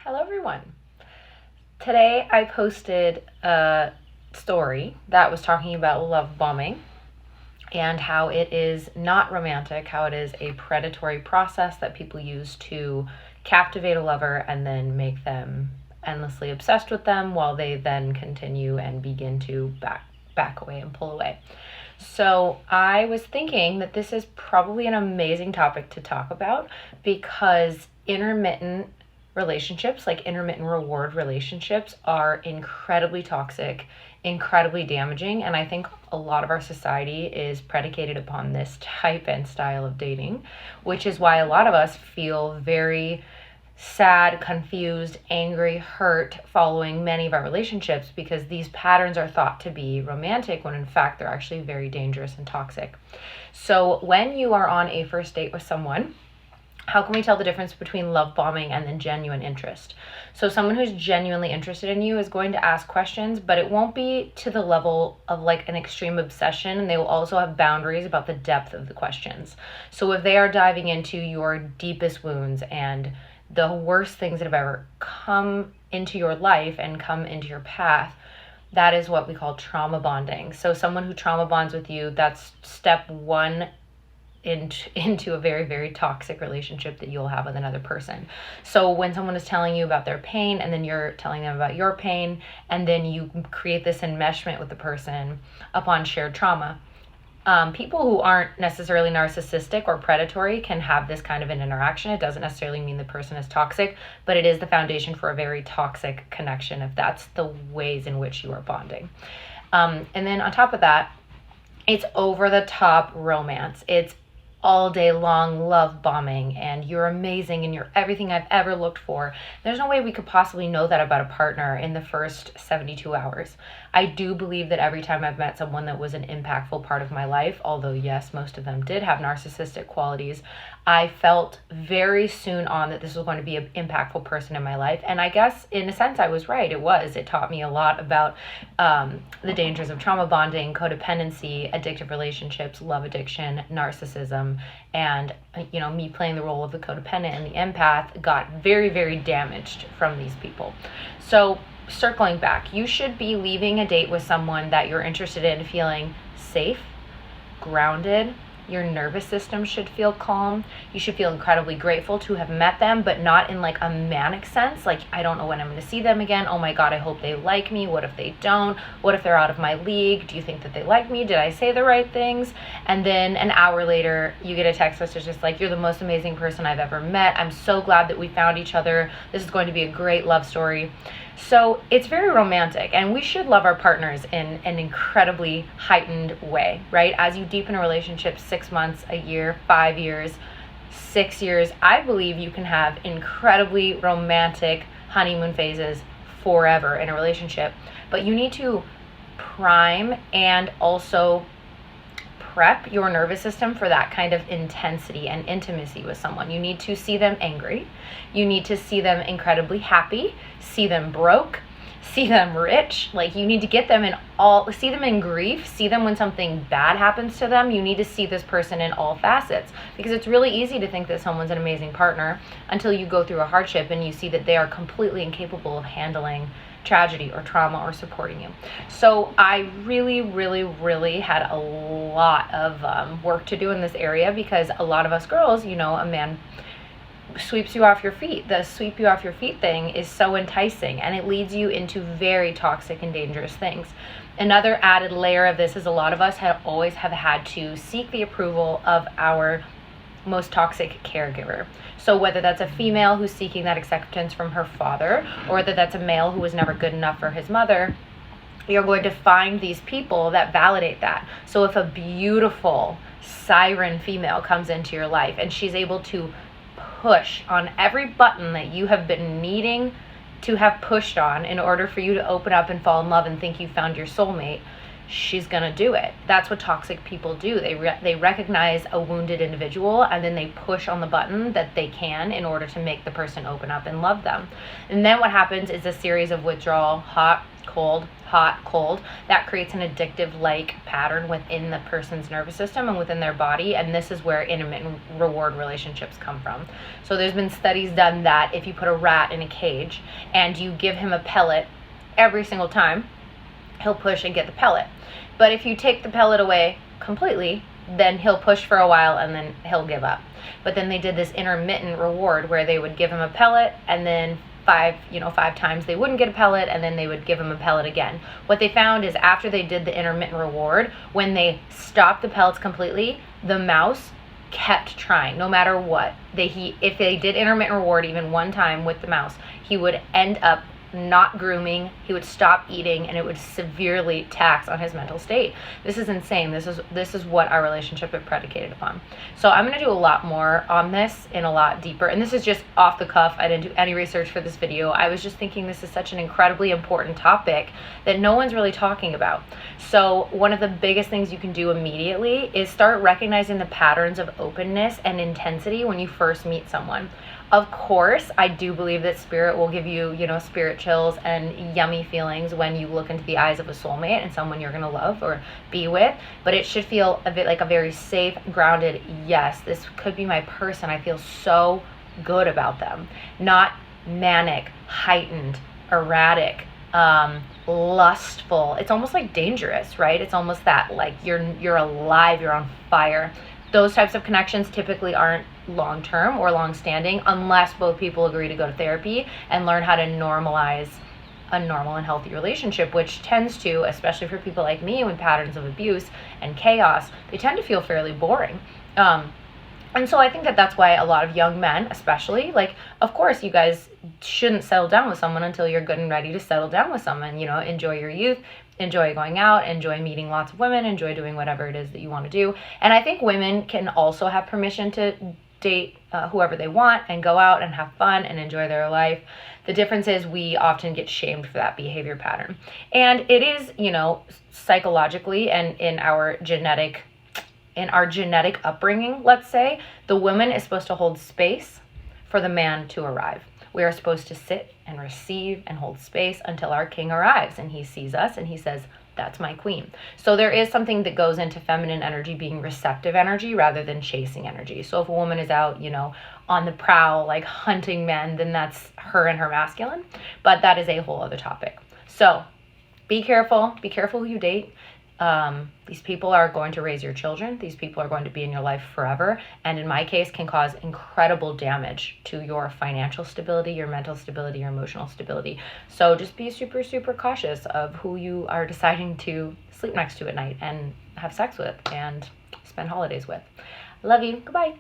Hello everyone. Today I posted a story that was talking about love bombing and how it is not romantic, how it is a predatory process that people use to captivate a lover and then make them endlessly obsessed with them while they then continue and begin to back away and pull away. So I was thinking that this is probably an amazing topic to talk about because intermittent relationships, like intermittent reward relationships, are incredibly toxic, incredibly damaging, and I think a lot of our society is predicated upon this type and style of dating, which is why a lot of us feel very sad, confused, angry, hurt following many of our relationships because these patterns are thought to be romantic when in fact they're actually very dangerous and toxic. So when you are on a first date with someone, how can we tell the difference between love bombing and then genuine interest? So someone who's genuinely interested in you is going to ask questions, but it won't be to the level of like an extreme obsession, and they will also have boundaries about the depth of the questions. So if they are diving into your deepest wounds and the worst things that have ever come into your life and come into your path, that is what we call trauma bonding. So someone who trauma bonds with you, that's step one into a very, very toxic relationship that you'll have with another person. So when someone is telling you about their pain and then you're telling them about your pain, and then you create this enmeshment with the person upon shared trauma, people who aren't necessarily narcissistic or predatory can have this kind of an interaction. It doesn't necessarily mean the person is toxic, but it is the foundation for a very toxic connection if that's the ways in which you are bonding. And then on top of that, it's over the top romance. It's all day long love bombing and you're amazing and you're everything I've ever looked for. There's no way we could possibly know that about a partner in the first 72 hours. I do believe that every time I've met someone that was an impactful part of my life, although yes, most of them did have narcissistic qualities, I felt very soon on that this was going to be an impactful person in my life. And I guess in a sense I was right. It taught me a lot about the dangers of trauma bonding, codependency, addictive relationships, love addiction, narcissism, and me playing the role of the codependent and the empath got very, very damaged from these people. So circling back, you should be leaving a date with someone that you're interested in feeling safe, grounded. Your nervous system should feel calm. You should feel incredibly grateful to have met them, but not in like a manic sense. Like, I don't know when I'm going to see them again. Oh my God, I hope they like me. What if they don't? What if they're out of my league? Do you think that they like me? Did I say the right things? And then an hour later, you get a text message just like, you're the most amazing person I've ever met. I'm so glad that we found each other. This is going to be a great love story. So it's very romantic, and we should love our partners in an incredibly heightened way, right? As you deepen a relationship, 6 months, a year, 5 years, 6 years, I believe you can have incredibly romantic honeymoon phases forever in a relationship. But you need to prime and also prep your nervous system for that kind of intensity and intimacy with someone. You need to see them angry. You need to see them incredibly happy, see them broke, see them rich. Like, you need to get them see them in grief, see them when something bad happens to them. You need to see this person in all facets, because it's really easy to think that someone's an amazing partner until you go through a hardship and you see that they are completely incapable of handling tragedy or trauma or supporting you. So I really, really, really had a lot of work to do in this area, because a lot of us girls, a man sweeps you off your feet. The sweep you off your feet thing is so enticing, and it leads you into very toxic and dangerous things. Another added layer of this is a lot of us always have had to seek the approval of our most toxic caregiver. So whether that's a female who's seeking that acceptance from her father, or whether that's a male who was never good enough for his mother, you're going to find these people that validate that. So if a beautiful siren female comes into your life and she's able to push on every button that you have been needing to have pushed on in order for you to open up and fall in love and think you found your soulmate, she's gonna do it. That's what toxic people do. They recognize a wounded individual, and then they push on the button that they can in order to make the person open up and love them. And then what happens is a series of withdrawal, hot, cold, that creates an addictive like pattern within the person's nervous system and within their body. And this is where intermittent reward relationships come from. So there's been studies done that if you put a rat in a cage and you give him a pellet every single time, he'll push and get the pellet. But if you take the pellet away completely, then he'll push for a while and then he'll give up. But then they did this intermittent reward where they would give him a pellet, and then five times they wouldn't get a pellet, and then they would give him a pellet again. What they found is after they did the intermittent reward, when they stopped the pellets completely, the mouse kept trying no matter what. If they did intermittent reward even one time with the mouse, he would end up not grooming, he would stop eating, and it would severely tax on his mental state. This is insane. This is what our relationship is predicated upon. So I'm going to do a lot more on this in a lot deeper, and this is just off the cuff. I didn't do any research for this video. I was just thinking this is such an incredibly important topic that no one's really talking about. So one of the biggest things you can do immediately is start recognizing the patterns of openness and intensity when you first meet someone. Of course, I do believe that spirit will give you, spirit chills and yummy feelings when you look into the eyes of a soulmate and someone you're going to love or be with. But it should feel a bit like a very safe, grounded, yes, this could be my person. I feel so good about them. Not manic, heightened, erratic, lustful. It's almost like dangerous, right? It's almost that like you're alive, you're on fire. Those types of connections typically aren't long-term or long-standing unless both people agree to go to therapy and learn how to normalize a normal and healthy relationship, which tends to, especially for people like me with patterns of abuse and chaos, they tend to feel fairly boring. And so I think that that's why a lot of young men, especially, like, of course, you guys shouldn't settle down with someone until you're good and ready to settle down with someone. Enjoy your youth, enjoy going out, enjoy meeting lots of women, enjoy doing whatever it is that you want to do. And I think women can also have permission to date whoever they want and go out and have fun and enjoy their life. The difference is we often get shamed for that behavior pattern. And it is, psychologically and in our genetic upbringing, let's say, the woman is supposed to hold space for the man to arrive. We are supposed to sit and receive and hold space until our king arrives and he sees us and he says, that's my queen. So there is something that goes into feminine energy being receptive energy rather than chasing energy. So if a woman is out, on the prowl, like hunting men, then that's her and her masculine. But that is a whole other topic. So be careful who you date. These people are going to raise your children. These people are going to be in your life forever. And in my case, can cause incredible damage to your financial stability, your mental stability, your emotional stability. So just be super, super cautious of who you are deciding to sleep next to at night and have sex with and spend holidays with. Love you. Goodbye.